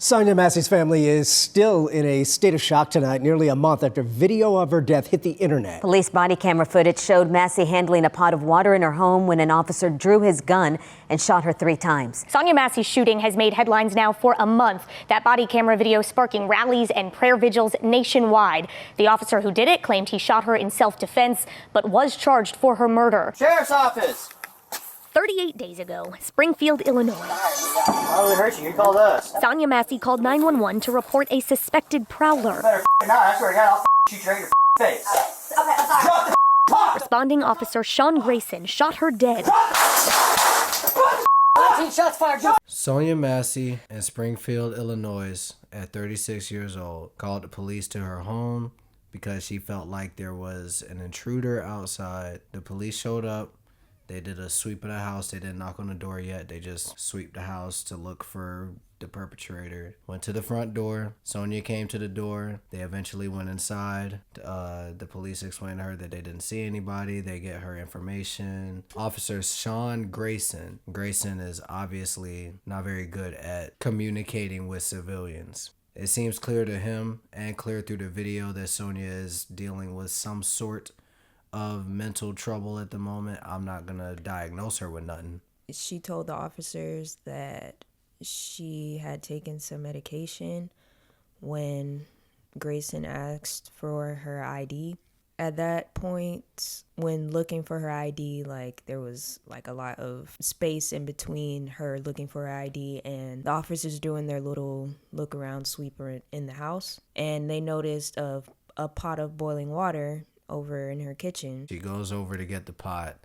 Sonya Massey's family is still in a state of shock tonight, nearly a month after video of her death hit the internet. Police body camera footage showed Massey handling a pot of water in her home when an officer drew his gun and shot her 3 times. Sonya Massey's shooting has made headlines now for a month. That body camera video sparking rallies and prayer vigils nationwide. The officer who did it claimed he shot her in self-defense, but was charged for her murder. Sheriff's office! 38 days ago, Springfield, Illinois. Why would it hurt you? You called us. Sonya Massey called 911 to report a suspected prowler. Better not. I swear to God, I'll shoot you right in your face. Okay, I'm sorry. Drop the pot! Responding officer Sean Grayson shot her dead. 14 shots fired. Sonya Massey in Springfield, Illinois, at 36 years old, called the police to her home because she felt like there was an intruder outside. The police showed up. They did a sweep of the house. They didn't knock on the door yet. They just swept the house to look for the perpetrator. Went to the front door. Sonya came to the door. They eventually went inside. The police explained to her that they didn't see anybody. They get her information. Officer Sean Grayson. Grayson is obviously not very good at communicating with civilians. It seems clear to him and clear through the video that Sonya is dealing with some sort of mental trouble at the moment. I'm not gonna diagnose her with nothing. She told the officers that she had taken some medication when Grayson asked for her ID. At that point, when looking for her ID, there was a lot of space in between her looking for her ID and the officers doing their little look around sweeper in the house, and they noticed a pot of boiling water over in her kitchen. She goes over to get the pot.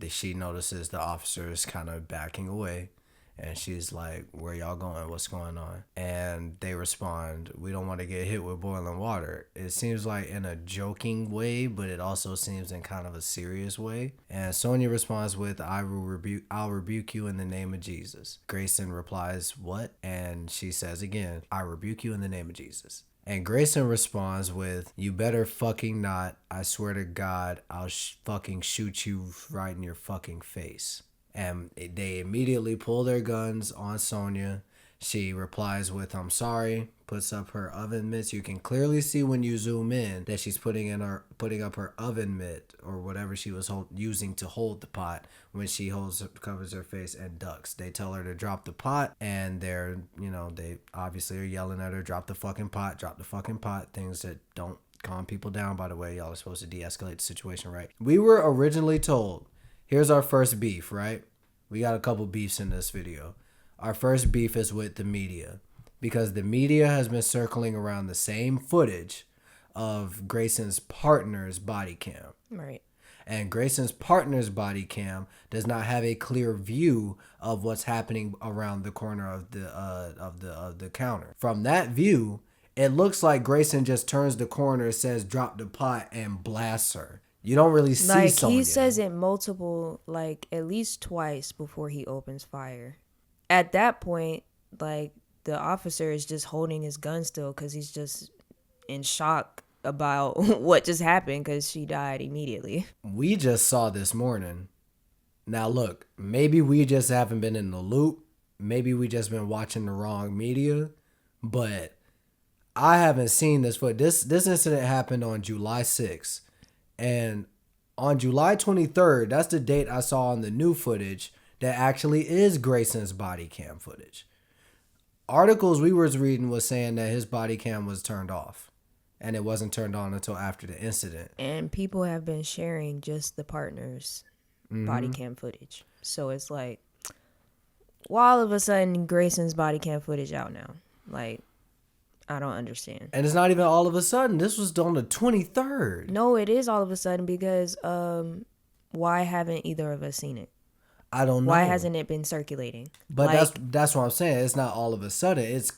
She notices the officer is kind of backing away, and she's like, "Where y'all going? What's going on?" And they respond, "We don't want to get hit with boiling water." It seems like in a joking way, but it also seems in kind of a serious way. And Sonya responds with, I'll rebuke you in the name of Jesus." Grayson replies, "What?" And she says again, "I rebuke you in the name of Jesus." And Grayson responds with, "You better fucking not. I swear to God, I'll fucking shoot you right in your fucking face." And they immediately pull their guns on Sonya. She replies with, "I'm sorry," puts up her oven mitts. You can clearly see when you zoom in that she's putting up her oven mitt or whatever she was using to hold the pot when she covers her face and ducks. They tell her to drop the pot, and they obviously are yelling at her, "Drop the fucking pot, drop the fucking pot." Things that don't calm people down, by the way. Y'all are supposed to de-escalate the situation, right? We were originally told, here's our first beef, right? We got a couple beefs in this video. Our first beef is with the media, because the media has been circling around the same footage of Grayson's partner's body cam. Right. And Grayson's partner's body cam does not have a clear view of what's happening around the corner of the counter. From that view, it looks like Grayson just turns the corner, says drop the pot, and blasts her. You don't really see Sonya. He says it multiple, at least twice before he opens fire. At that point, the officer is just holding his gun still because he's just in shock about what just happened because she died immediately. We just saw this morning. Now look, maybe we just haven't been in the loop. Maybe we just been watching the wrong media, but I haven't seen this footage. This incident happened on July 6th. And on July 23rd, that's the date I saw on the new footage that actually is Grayson's body cam footage. Articles we was reading was saying that his body cam was turned off and it wasn't turned on until after the incident. And people have been sharing just the partner's body cam footage. So it's well, all of a sudden Grayson's body cam footage out now. I don't understand. And it's not even all of a sudden. This was on the 23rd. No, it is all of a sudden because why haven't either of us seen it? I don't know. Why hasn't it been circulating? But that's what I'm saying. It's not all of a sudden. It's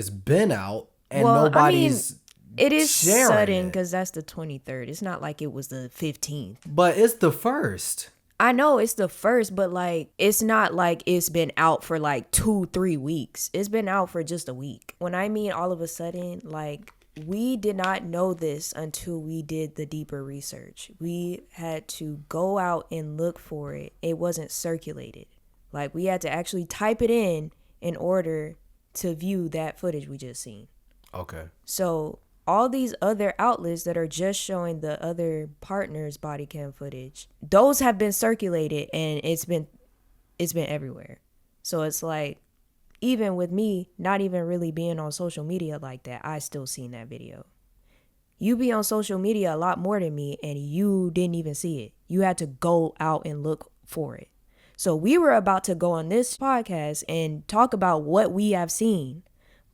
been out and nobody's it is sudden because that's the 23rd. It's not like it was the 15th. But it's the first. I know it's the first, but it's not like it's been out for 2-3 weeks. It's been out for just a week. When I mean all of a sudden, we did not know this until we did the deeper research. We had to go out and look for it. It wasn't circulated. We had to actually type it in order to view that footage we just seen. Okay. So all these other outlets that are just showing the other partner's body cam footage, those have been circulated and it's been everywhere. So it's like, even with me not even really being on social media like that, I still seen that video. You be on social media a lot more than me and you didn't even see it. You had to go out and look for it. So we were about to go on this podcast and talk about what we have seen,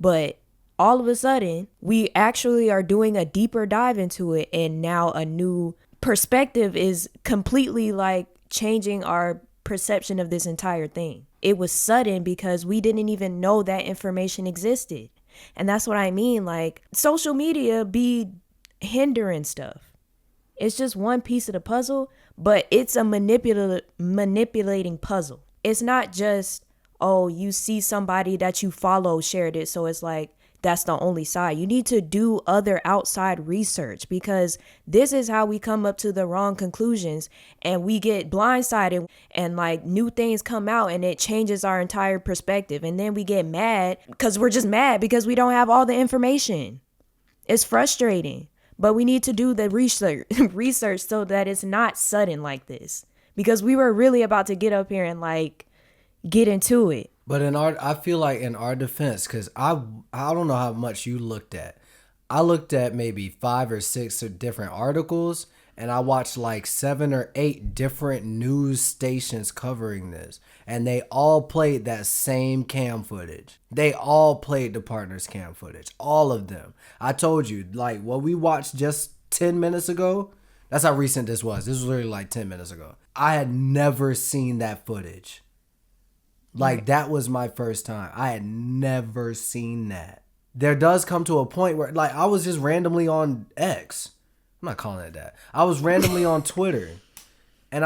but all of a sudden we actually are doing a deeper dive into it, and now a new perspective is completely like changing our perception of this entire thing. It was sudden because we didn't even know that information existed. And that's what I mean. Like, social media be hindering stuff. It's just one piece of the puzzle, but it's a manipulating puzzle. It's not just, oh, you see somebody that you follow shared it, so it's like that's the only side. You need to do other outside research, because this is how we come up to the wrong conclusions and we get blindsided and like new things come out and it changes our entire perspective. And then we get mad because we're just mad because we don't have all the information. It's frustrating, but we need to do the research so that it's not sudden like this, because we were really about to get up here and like get into it. But I feel like in our defense, because I don't know how much you looked at. I looked at maybe 5 or 6 different articles, and I watched like 7 or 8 different news stations covering this, and they all played that same cam footage. They all played the partner's cam footage, all of them. I told you, like, what we watched just 10 minutes ago, that's how recent this was. This was literally like 10 minutes ago. I had never seen that footage. Like, that was my first time. I had never seen that. There does come to a point where, like, I was just randomly on X. I'm not calling it that. I was randomly on Twitter. And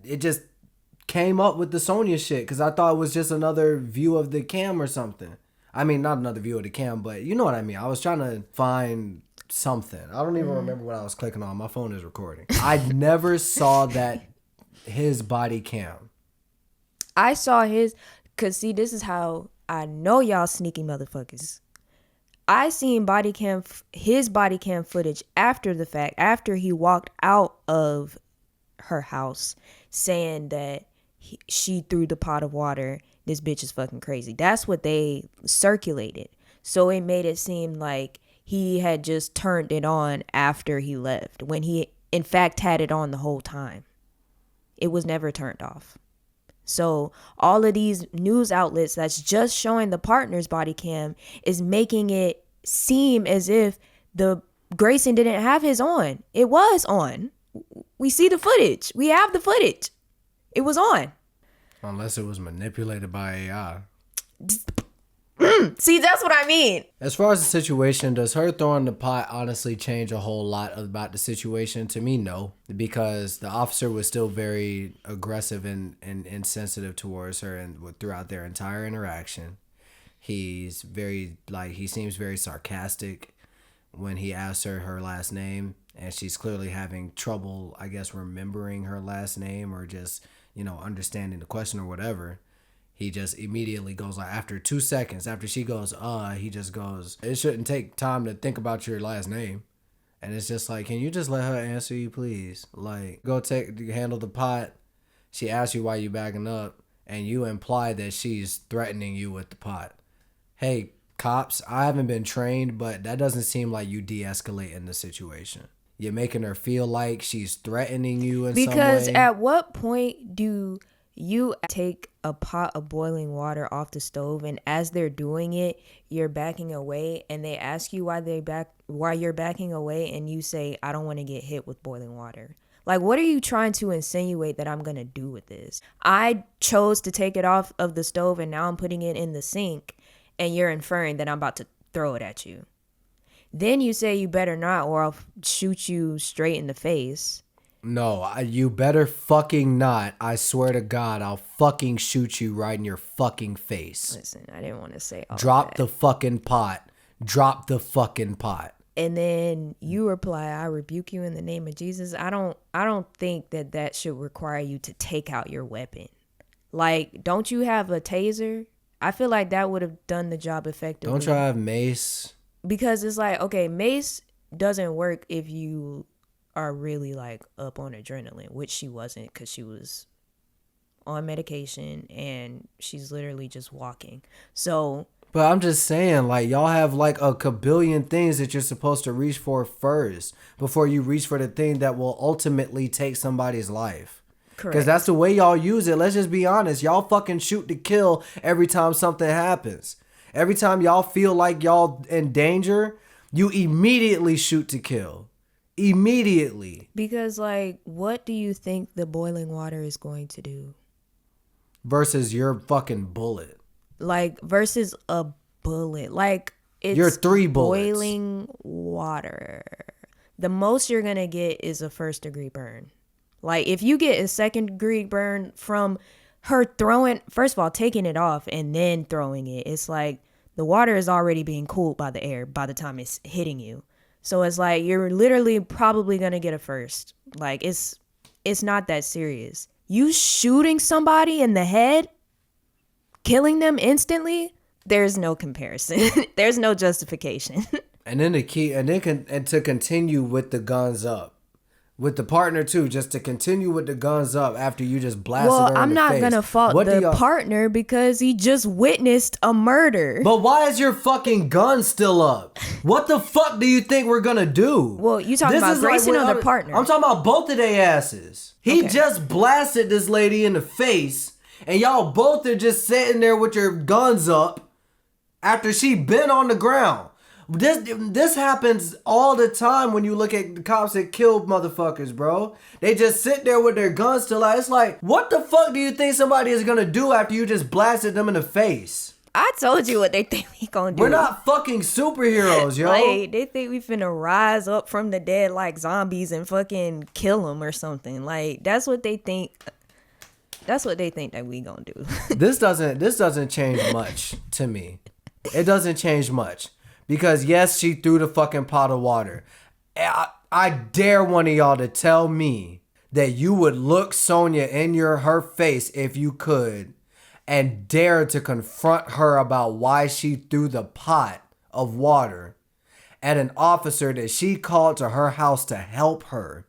it just came up with the Sonya shit because I thought it was just another view of the cam or something. I mean, not another view of the cam, but you know what I mean. I was trying to find something. I don't even remember what I was clicking on. My phone is recording. I never saw his body cam. I saw his, cause see, this is how I know y'all sneaky motherfuckers. I seen his body cam footage after the fact, after he walked out of her house saying that she threw the pot of water. This bitch is fucking crazy. That's what they circulated. So it made it seem like he had just turned it on after he left, when he in fact had it on the whole time. It was never turned off. So all of these news outlets that's just showing the partner's body cam is making it seem as if the Grayson didn't have his on. It was on. We see the footage. We have the footage. It was on. Unless it was manipulated by AI. See, that's what I mean. As far as the situation, does her throwing the pot honestly change a whole lot about the situation? To me, no. Because the officer was still very aggressive and insensitive towards her and throughout their entire interaction. He seems very sarcastic when he asks her last name. And she's clearly having trouble, I guess, remembering her last name or just, understanding the question or whatever. He just immediately goes, like, after 2 seconds, after she goes, he just goes, it shouldn't take time to think about your last name. And it's just like, can you just let her answer you, please? Like, handle the pot. She asks you why you backing up, and you imply that she's threatening you with the pot. Hey, cops, I haven't been trained, but that doesn't seem like you de-escalate in the situation. You're making her feel like she's threatening you in some way. Because at what point do you take a pot of boiling water off the stove, and as they're doing it, you're backing away, and they ask you why you're backing away, and you say, I don't want to get hit with boiling water? Like, what are you trying to insinuate that I'm going to do with this? I chose to take it off of the stove, and now I'm putting it in the sink, and you're inferring that I'm about to throw it at you. Then you say you better not, or I'll shoot you straight in the face. No, you better fucking not. I swear to God, I'll fucking shoot you right in your fucking face. Listen, I didn't want to say all Drop that. the fucking pot. Drop the fucking pot. And then you reply, I rebuke you in the name of Jesus. I don't think that should require you to take out your weapon. Like, don't you have a taser? I feel like that would have done the job effectively. Don't try mace. Because it's like, okay, mace doesn't work if you are really like up on adrenaline, which she wasn't, because she was on medication and she's literally just walking. So, but I'm just saying, like, y'all have like a kabillion things that you're supposed to reach for first before you reach for the thing that will ultimately take somebody's life. correct. Because that's the way y'all use it. Let's just be honest. Y'all fucking shoot to kill every time something happens. Every time y'all feel like y'all in danger, you immediately shoot to kill. Immediately. Because, like, what do you think the boiling water is going to do? Versus your fucking bullet. Like, versus a bullet. Like, it's You're 3 bullets. boiling water. The most you're going to get is a 1st-degree burn. Like, if you get a 2nd-degree burn from her throwing, first of all, taking it off and then throwing it, it's like the water is already being cooled by the air by the time it's hitting you. So it's like you're literally probably going to get a 1st. Like, it's not that serious. You shooting somebody in the head, killing them instantly, there's no comparison. There's no justification. And then to continue with the guns up. With the partner too, just to continue with the guns up after you just blasted her in the face. Well, I'm not gonna fault the partner because he just witnessed a murder. But why is your fucking gun still up? What the fuck do you think we're gonna do? Well, you talking about Grayson or the partner? I'm talking about both of their asses. He just blasted this lady in the face, and y'all both are just sitting there with your guns up after she been on the ground. This happens all the time when you look at the cops that kill motherfuckers, bro. They just sit there with their guns still out. It's like, what the fuck do you think somebody is gonna do after you just blasted them in the face? I told you what they think we gonna do. We're not fucking superheroes, yo. Like, they think we finna rise up from the dead like zombies and fucking kill them or something. Like, that's what they think. That's what they think that we gonna do. This doesn't change much to me. It doesn't change much. Because yes, she threw the fucking pot of water. I dare one of y'all to tell me that you would look Sonya in her face if you could and dare to confront her about why she threw the pot of water at an officer that she called to her house to help her.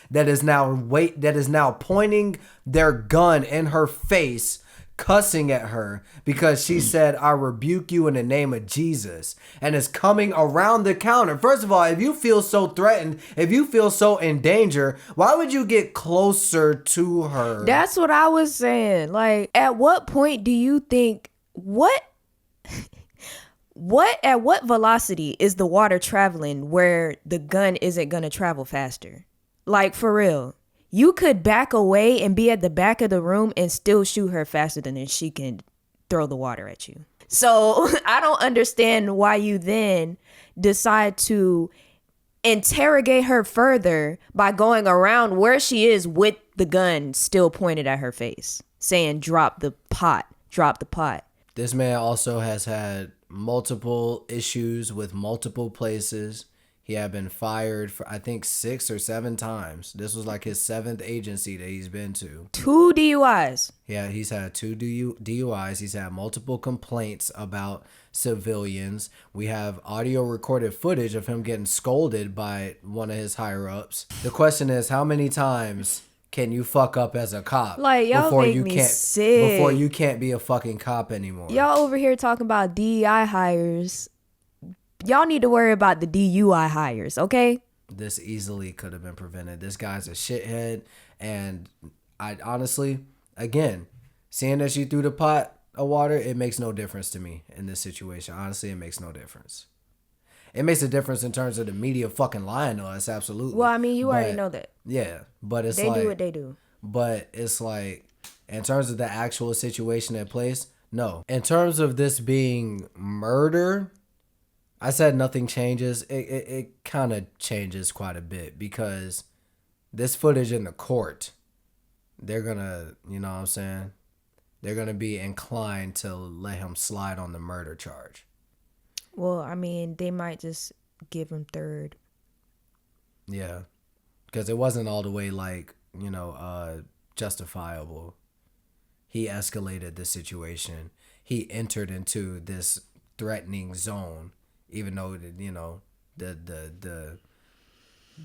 That is now pointing their gun in her face, cussing at her because she said, "I rebuke you in the name of Jesus," and is coming around the counter. First of all, if you feel so threatened, if you feel so in danger, why would you get closer to her? That's what I was saying. Like, at what point do you think at what velocity is the water traveling where the gun isn't gonna travel faster? Like, for real. You could back away and be at the back of the room and still shoot her faster than she can throw the water at you. So I don't understand why you then decide to interrogate her further by going around where she is with the gun still pointed at her face, saying, "Drop the pot, drop the pot." This man also has had multiple issues with multiple places. He had been fired for, I think, 6 or 7 times. This was like his 7th agency that he's been to. 2 DUIs. Yeah, he's had 2 DUIs. He's had multiple complaints about civilians. We have audio recorded footage of him getting scolded by one of his higher-ups. The question is, how many times can you fuck up as a cop Like, y'all make me sick. before you can't be a fucking cop anymore? Y'all over here talking about DEI hires. Y'all need to worry about the DUI hires, okay? This easily could have been prevented. This guy's a shithead, and I honestly, again, seeing that she threw the pot of water, it makes no difference to me in this situation. Honestly, it makes no difference. It makes a difference in terms of the media fucking lying to us, absolutely. Well, I mean, you already know that. Yeah, but it's They like... do what they do. But it's like, in terms of the actual situation at place, no. In terms of this being murder... I said nothing changes. It kind of changes quite a bit because this footage in the court, they're going to, you know what I'm saying? They're going to be inclined to let him slide on the murder charge. Well, I mean, they might just give him 3rd. Yeah. Because it wasn't all the way like, justifiable. He escalated the situation. he entered into this threatening zone, even though, you know, the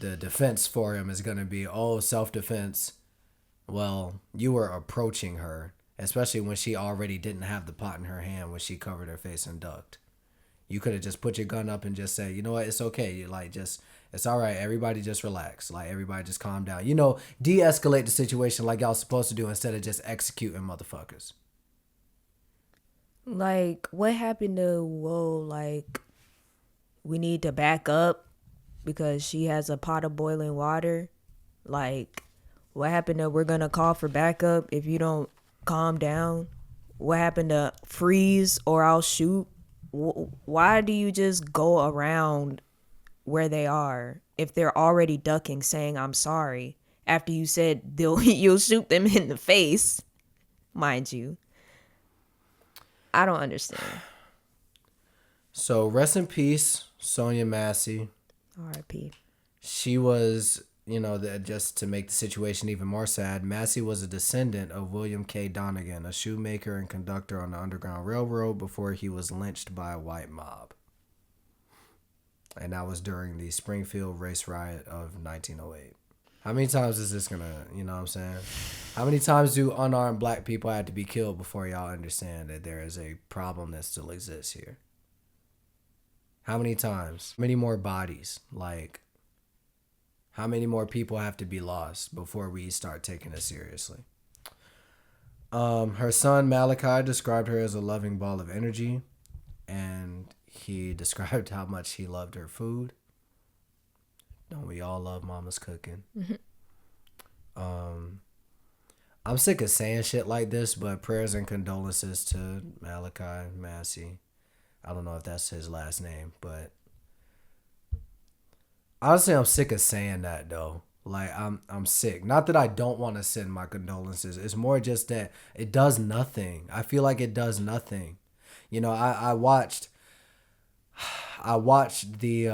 defense for him is going to be, oh, self-defense. Well, you were approaching her, especially when she already didn't have the pot in her hand when she covered her face and ducked. You could have just put your gun up and just said, you know what, it's okay. You like just, it's all right. Everybody just relax. Like, everybody just calm down. You know, de-escalate the situation like y'all supposed to do instead of just executing motherfuckers. Like, what happened to, whoa, like, we need to back up because she has a pot of boiling water? Like, what happened to we're going to call for backup if you don't calm down? What happened to freeze or I'll shoot? Why do you just go around where they are if they're already ducking saying I'm sorry after you said you'll shoot them in the face, mind you? I don't understand. So rest in peace, Sonya Massey. R.I.P. She was, you know, just to make the situation even more sad, Massey was a descendant of William K. Donegan, a shoemaker and conductor on the Underground Railroad before he was lynched by a white mob. And that was during the Springfield race riot of 1908. How many times is this gonna, you know what I'm saying? How many times do unarmed black people have to be killed before y'all understand that there is a problem that still exists here? How many times? How many more bodies? Like, how many more people have to be lost before we start taking it seriously? Her son Malachi described her as a loving ball of energy, and he described how much he loved her food. Don't we all love mama's cooking? Mm-hmm. I'm sick of saying shit like this, but prayers and condolences to Malachi Massey. I don't know if that's his last name, but honestly, I'm sick of saying that though. Like, I'm sick. Not that I don't want to send my condolences. It's more just that it does nothing. I feel like it does nothing. You know, I watched the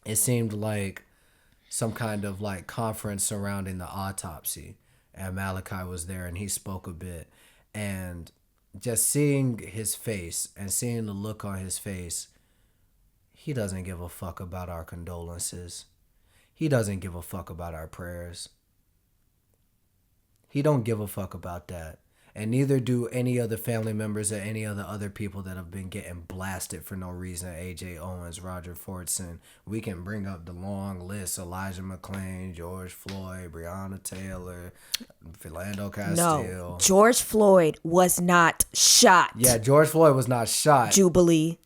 it seemed like some kind of like conference surrounding the autopsy, and Malachi was there and he spoke a bit, and just seeing his face and seeing the look on his face, he doesn't give a fuck about our condolences. He doesn't give a fuck about our prayers. He don't give a fuck about that. And neither do any other family members or any other people that have been getting blasted for no reason. A.J. Owens, Roger Fordson. We can bring up the long list. Elijah McClain, George Floyd, Breonna Taylor, Philando Castile. No, George Floyd was not shot. Yeah, George Floyd was not shot. Jubilee.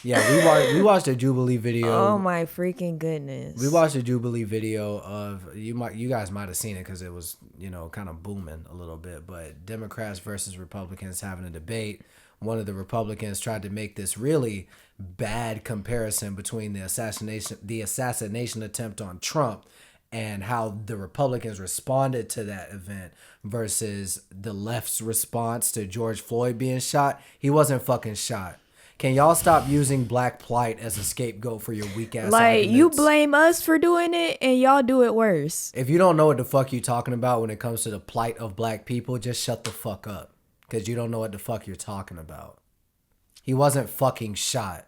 Yeah, we watched a Jubilee video. Oh my freaking goodness. We watched a Jubilee video of, you guys might have seen it because it was, you know, kind of booming a little bit, but Democrats versus Republicans having a debate. One of the Republicans tried to make this really bad comparison between the assassination attempt on Trump and how the Republicans responded to that event versus the left's response to George Floyd being shot. He wasn't fucking shot. Can y'all stop using black plight as a scapegoat for your weak ass arguments? You blame us for doing it and y'all do it worse. If you don't know what the fuck you talking about when it comes to the plight of black people, just shut the fuck up. Because you don't know what the fuck you're talking about. He wasn't fucking shot.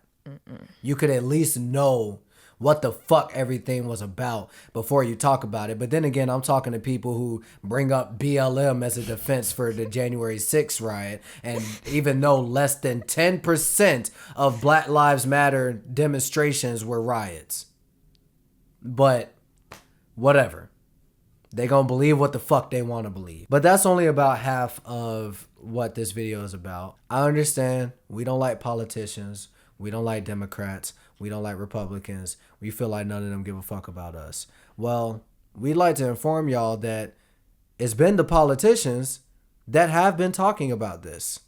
You could at least know what the fuck everything was about before you talk about it. But then again, I'm talking to people who bring up BLM as a defense for the January 6th riot. And even though less than 10% of Black Lives Matter demonstrations were riots. But whatever. They gonna believe what the fuck they want to believe. But that's only about half of what this video is about. I understand we don't like politicians. We don't like Democrats. We don't like Republicans. We feel like none of them give a fuck about us. Well, we'd like to inform y'all that it's been the politicians that have been talking about this.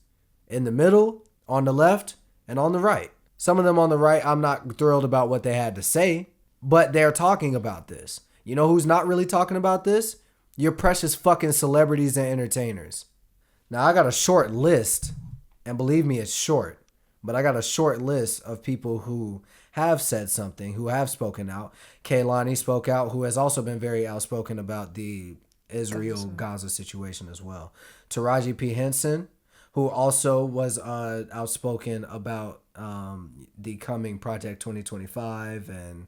In the middle, on the left, and on the right. Some of them on the right, I'm not thrilled about what they had to say, but they're talking about this. You know who's not really talking about this? Your precious fucking celebrities and entertainers. Now, I got a short list, and believe me, it's short. But I got a short list of people who have said something, who have spoken out. Kaylani spoke out, who has also been very outspoken about the Israel-Gaza situation as well. Taraji P. Henson, who also was outspoken about the coming Project 2025 and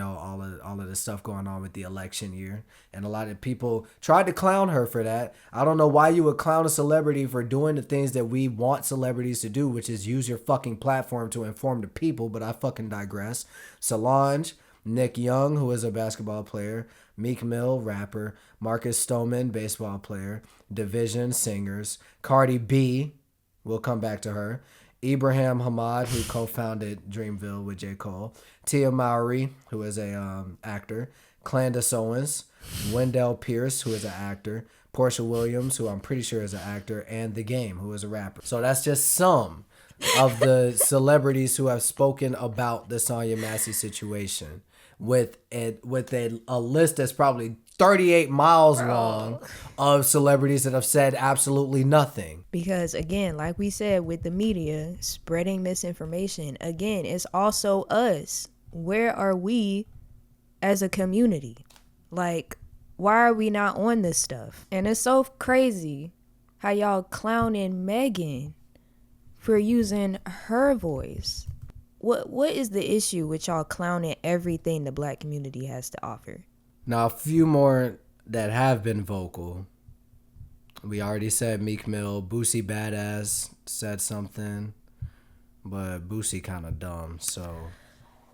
all of the stuff going on with the election year, and a lot of people tried to clown her for that. I don't know why you would clown a celebrity for doing the things that we want celebrities to do, which is use your fucking platform to inform the people, but I fucking digress. Solange, Nick Young, who is a basketball player, Meek Mill, rapper, Marcus Stoneman, baseball player, Division, singers, Cardi B, we'll come back to her, Ibrahim Hamad, who co-founded Dreamville with J. Cole, Tia Mowry, who is a actor, Candace Owens, Wendell Pierce, who is an actor, Portia Williams, who I'm pretty sure is an actor, and The Game, who is a rapper. So that's just some of the celebrities who have spoken about the Sonya Massey situation with a list that's probably 38 miles long of celebrities that have said absolutely nothing. Because again, like we said, with the media spreading misinformation, again, it's also us. Where are we as a community? Like, why are we not on this stuff? And it's so crazy how y'all clowning Megan for using her voice. What is the issue with y'all clowning everything the black community has to offer? Now, a few more that have been vocal. We already said Meek Mill. Boosie Badass said something, but Boosie kind of dumb, so.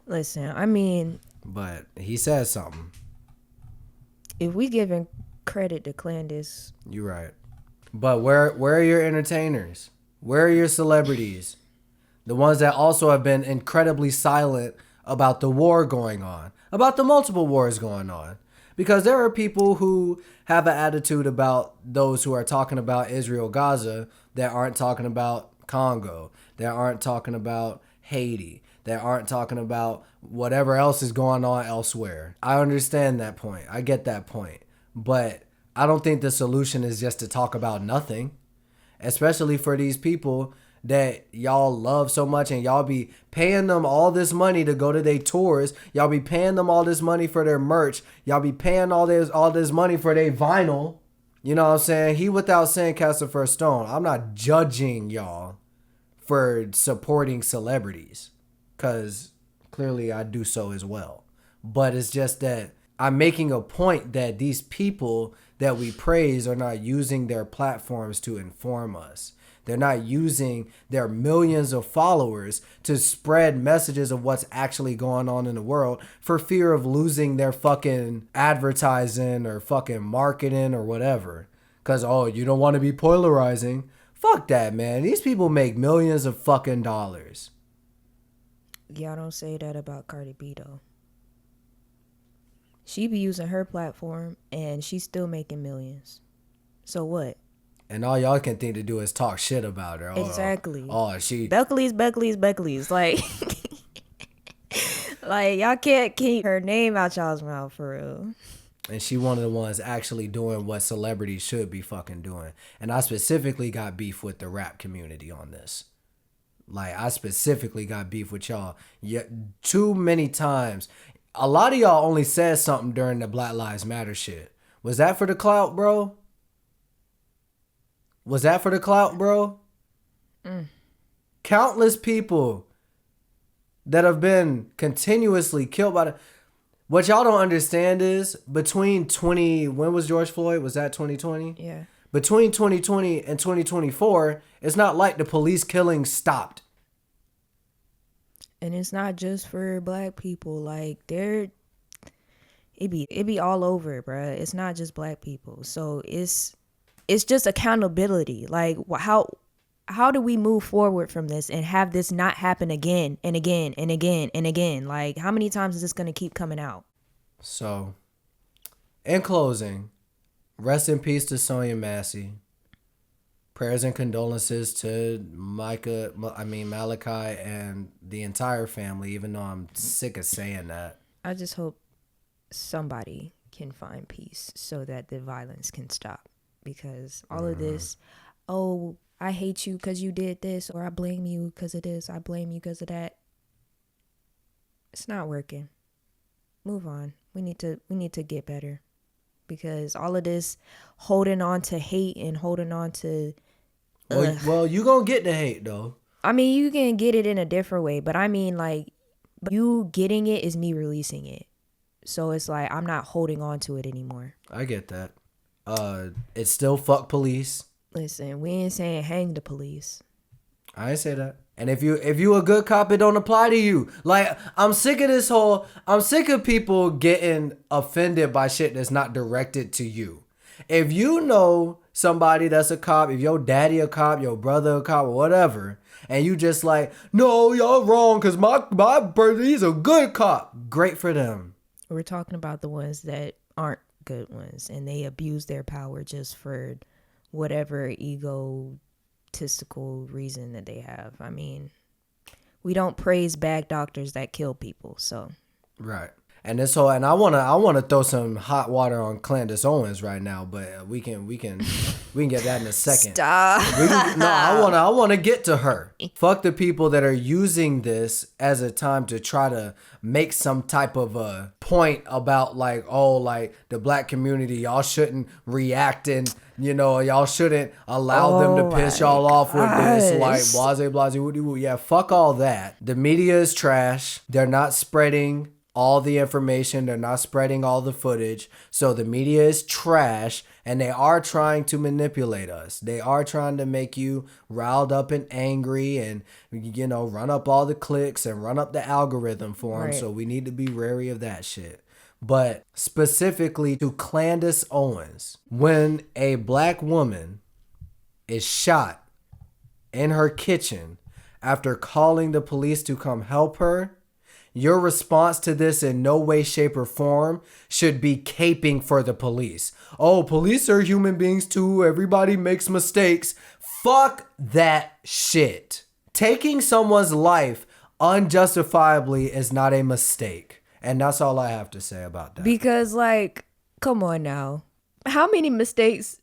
Listen, I mean. But he said something. If we giving credit to Candace. You're right. But where are your entertainers? Where are your celebrities? The ones that also have been incredibly silent about the war going on, about the multiple wars going on. Because there are people who have an attitude about those who are talking about Israel-Gaza that aren't talking about Congo, that aren't talking about Haiti, that aren't talking about whatever else is going on elsewhere. I understand that point. I get that point. But I don't think the solution is just to talk about nothing, especially for these people that y'all love so much, and y'all be paying them all this money to go to their tours. Y'all be paying them all this money for their merch. Y'all be paying all this money for their vinyl. You know what I'm saying? He without saying cast the first stone. I'm not judging y'all for supporting celebrities, because clearly I do so as well. But it's just that I'm making a point that these people that we praise are not using their platforms to inform us. They're not using their millions of followers to spread messages of what's actually going on in the world for fear of losing their fucking advertising or fucking marketing or whatever. Because, you don't want to be polarizing. Fuck that, man. These people make millions of fucking dollars. Y'all don't say that about Cardi B, though. She be using her platform and she's still making millions. So what? And all y'all can think to do is talk shit about her. Exactly. She... Beckley's. Like, like, y'all can't keep her name out y'all's mouth, for real. And she one of the ones actually doing what celebrities should be fucking doing. And I specifically got beef with the rap community on this. Like, I specifically got beef with y'all. Too many times. A lot of y'all only said something during the Black Lives Matter shit. Was that for the clout, bro? Countless people that have been continuously killed by the... What y'all don't understand is between when was George Floyd? Was that 2020? Yeah. Between 2020 and 2024, it's not like the police killing stopped. And it's not just for black people. Like, it be all over, bruh. It's not just black people. So it's just accountability. Like, how do we move forward from this and have this not happen again and again and again and again? Like, how many times is this going to keep coming out? So, in closing, rest in peace to Sonya Massey. Prayers and condolences to Malachi and the entire family, even though I'm sick of saying that. I just hope somebody can find peace so that the violence can stop. Because all of this, I hate you because you did this, or I blame you because of this, I blame you because of that. It's not working. Move on. We need to get better. because all of this holding on to hate and holding on to Well, you gonna get the hate though. I mean, you can get it in a different way, but I mean, like, you getting it is me releasing it. So it's like, I'm not holding on to it anymore. I get that. It's still fuck police. Listen, we ain't saying hang the police. I ain't say that. And if you a good cop, it don't apply to you. Like, I'm sick of people getting offended by shit that's not directed to you. If you know somebody that's a cop, if your daddy a cop, your brother a cop, or whatever, and you just like, no, y'all wrong, cause my brother, he's a good cop. Great for them. We're talking about the ones that aren't good ones, and they abuse their power just for whatever egotistical reason that they have. I mean, we don't praise bad doctors that kill people, so. Right. And this whole, and I wanna throw some hot water on Candace Owens right now, but we can get that in a second. Stop. I wanna get to her. Fuck the people that are using this as a time to try to make some type of a point about like, oh, like the black community, y'all shouldn't react and y'all shouldn't allow them to piss y'all off with this, like blase, woody. Yeah, fuck all that. The media is trash. They're not spreading all the information. They're not spreading all the footage. So the media is trash, and they are trying to manipulate us. They are trying to make you riled up and angry and, run up all the clicks and run up the algorithm for them. Right. So we need to be wary of that shit. But specifically to Candace Owens, when a black woman is shot in her kitchen after calling the police to come help her, your response to this in no way, shape, or form should be caping for the police. Oh, police are human beings too. Everybody makes mistakes. Fuck that shit. Taking someone's life unjustifiably is not a mistake. And that's all I have to say about that. Because, like, come on now. How many mistakes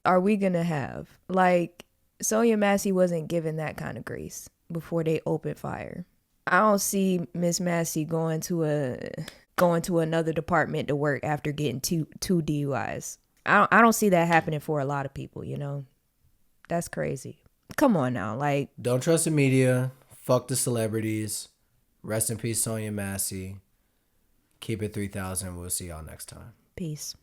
are we going to have? Like, Sonya Massey wasn't given that kind of grace before they opened fire. I don't see Miss Massey going to another department to work after getting two DUIs. I don't see that happening for a lot of people, That's crazy. Come on now, like, don't trust the media. Fuck the celebrities. Rest in peace, Sonya Massey. Keep it 3000. We'll see y'all next time. Peace.